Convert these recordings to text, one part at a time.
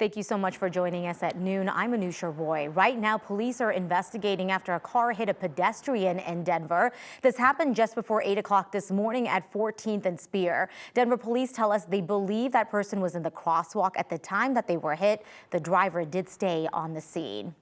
Thank you so much for joining us at noon. I'm Anusha Roy. Right now, police are investigating after a car hit a pedestrian in Denver. This happened just before 8 o'clock this morning at 14th and Spear. Denver police tell us they believe that person was in the crosswalk at the time that they were hit. The driver did stay on the scene.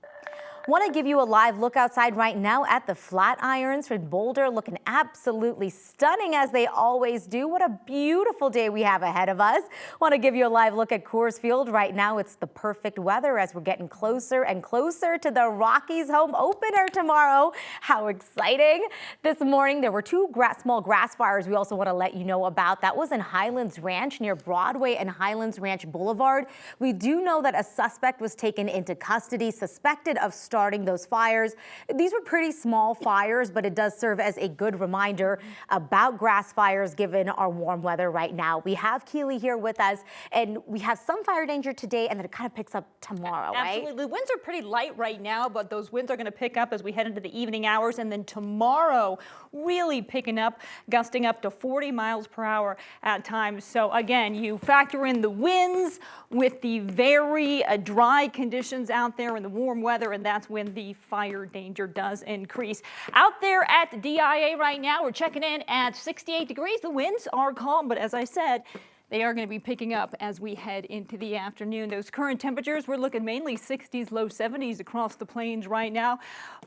Want to give you a live look outside right now at the Flatirons from Boulder, looking absolutely stunning as they always do. What a beautiful day we have ahead of us. Want to give you a live look at Coors Field right now. It's the perfect weather as we're getting closer and closer to the Rockies home opener tomorrow. How exciting. This morning there were two small grass fires we also want to let you know about. That was in Highlands Ranch near Broadway and Highlands Ranch Boulevard. We do know that a suspect was taken into custody, suspected of starting those fires. These were pretty small fires, but it does serve as a good reminder about grass fires given our warm weather right now. We have Keely here with us, and we have some fire danger today, and then it kind of picks up tomorrow, right? Absolutely. The winds are pretty light right now, but those winds are going to pick up as we head into the evening hours, and then tomorrow really picking up, gusting up to 40 miles per hour at times. So again, you factor in the winds with the very dry conditions out there and the warm weather, and that's when the fire danger does increase. Out there at the DIA right now, we're checking in at 68 degrees. The winds are calm, but as I said, they are going to be picking up as we head into the afternoon. Those current temperatures, we're looking mainly 60s, low 70s across the plains right now.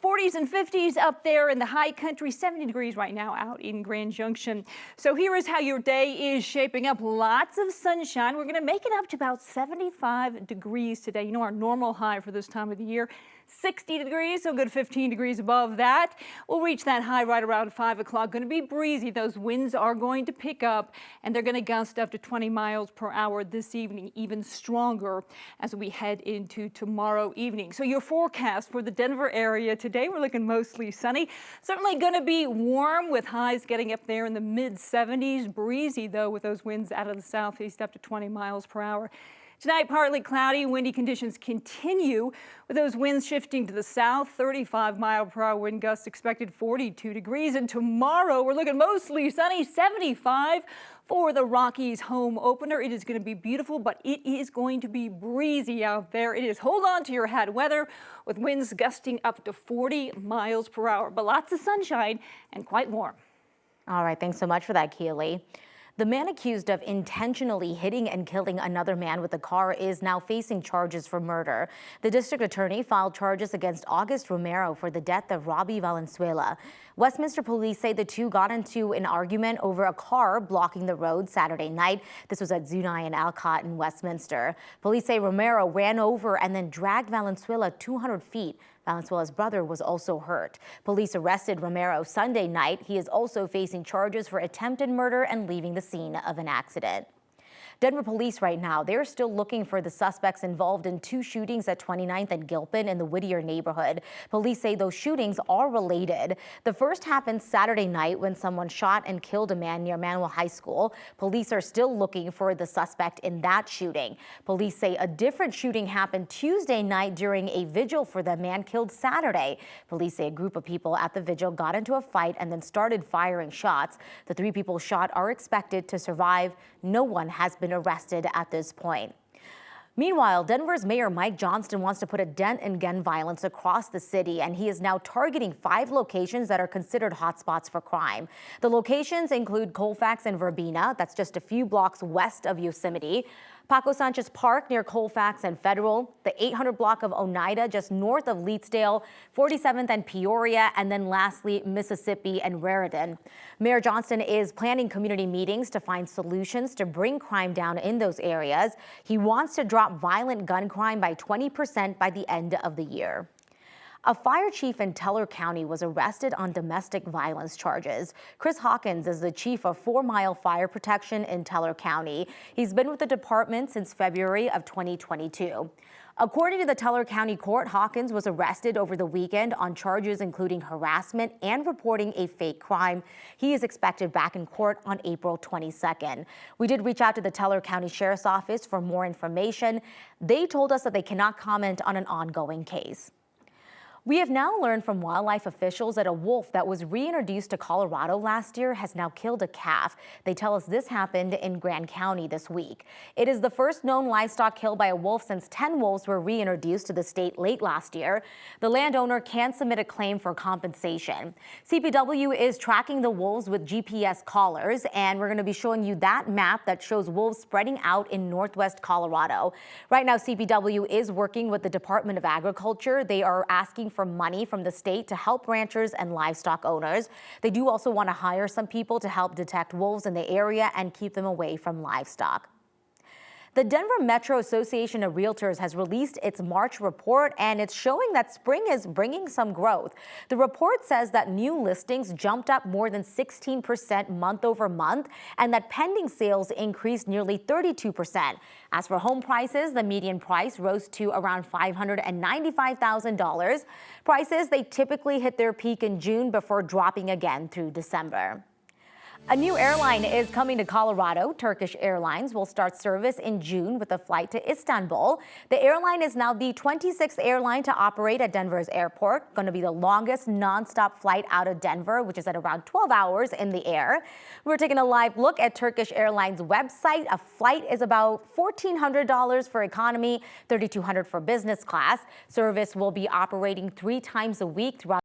40s and 50s up there in the high country, 70 degrees right now out in Grand Junction. So here is how your day is shaping up. Lots of sunshine. We're going to make it up to about 75 degrees today. You know, our normal high for this time of the year, 60 degrees, so good 15 degrees above that. We'll reach that high right around 5 o'clock. Going to be breezy. Those winds are going to pick up, and they're going to gust up to 20 miles per hour this evening, even stronger as we head into tomorrow evening. So your forecast for the Denver area today, we're looking mostly sunny. Certainly going to be warm with highs getting up there in the mid 70s. Breezy, though, with those winds out of the southeast up to 20 miles per hour. Tonight, partly cloudy, windy conditions continue with those winds shifting to the south, 35 mile per hour wind gusts expected, 42 degrees. And tomorrow, we're looking mostly sunny, 75 for the Rockies home opener. It is going to be beautiful, but it is going to be breezy out there. It is hold on to your hat weather with winds gusting up to 40 miles per hour, but lots of sunshine and quite warm. All right, thanks so much for that, Keely. The man accused of intentionally hitting and killing another man with a car is now facing charges for murder. The district attorney filed charges against August Romero for the death of Robbie Valenzuela. Westminster police say the two got into an argument over a car blocking the road Saturday night. This was at Zunai and Alcott in Westminster. Police say Romero ran over and then dragged Valenzuela 200 feet. Valenzuela's brother was also hurt. Police arrested Romero Sunday night. He is also facing charges for attempted murder and leaving the scene of an accident. Denver police right now, they're still looking for the suspects involved in two shootings at 29th and Gilpin in the Whittier neighborhood. Police say those shootings are related. The first happened Saturday night when someone shot and killed a man near Manual High School. Police are still looking for the suspect in that shooting. Police say a different shooting happened Tuesday night during a vigil for the man killed Saturday. Police say a group of people at the vigil got into a fight and then started firing shots. The three people shot are expected to survive. No one has been arrested at this point. Meanwhile, Denver's Mayor Mike Johnston wants to put a dent in gun violence across the city, and he is now targeting 5 locations that are considered hotspots for crime. The locations include Colfax and Verbena, that's just a few blocks west of Yosemite, Paco Sanchez Park near Colfax and Federal, the 800 block of Oneida just north of Leetsdale, 47th and Peoria, and then lastly Mississippi and Raritan. Mayor Johnston is planning community meetings to find solutions to bring crime down in those areas. He wants to drop violent gun crime by 20% by the end of the year. A fire chief in Teller County was arrested on domestic violence charges. Chris Hawkins is the chief of 4 Mile Fire Protection in Teller County. He's been with the department since February of 2022. According to the Teller County Court, Hawkins was arrested over the weekend on charges including harassment and reporting a fake crime. He is expected back in court on April 22nd. We did reach out to the Teller County Sheriff's Office for more information. They told us that they cannot comment on an ongoing case. We have now learned from wildlife officials that a wolf that was reintroduced to Colorado last year has now killed a calf. They tell us this happened in Grand County this week. It is the first known livestock killed by a wolf since 10 wolves were reintroduced to the state late last year. The landowner can submit a claim for compensation. CPW is tracking the wolves with GPS collars, and we're going to be showing you that map that shows wolves spreading out in northwest Colorado. Right now, CPW is working with the Department of Agriculture. They are asking for money from the state to help ranchers and livestock owners. They do also want to hire some people to help detect wolves in the area and keep them away from livestock. The Denver Metro Association of Realtors has released its March report, and it's showing that spring is bringing some growth. The report says that new listings jumped up more than 16% month over month, and that pending sales increased nearly 32%. As for home prices, the median price rose to around $595,000. Prices, they typically hit their peak in June before dropping again through December. A new airline is coming to Colorado. Turkish Airlines will start service in June with a flight to Istanbul. The airline is now the 26th airline to operate at Denver's airport, going to be the longest nonstop flight out of Denver, which is at around 12 hours in the air. We're taking a live look at Turkish Airlines' website. A flight is about $1,400 for economy, $3,200 for business class. Service will be operating 3 times a week throughout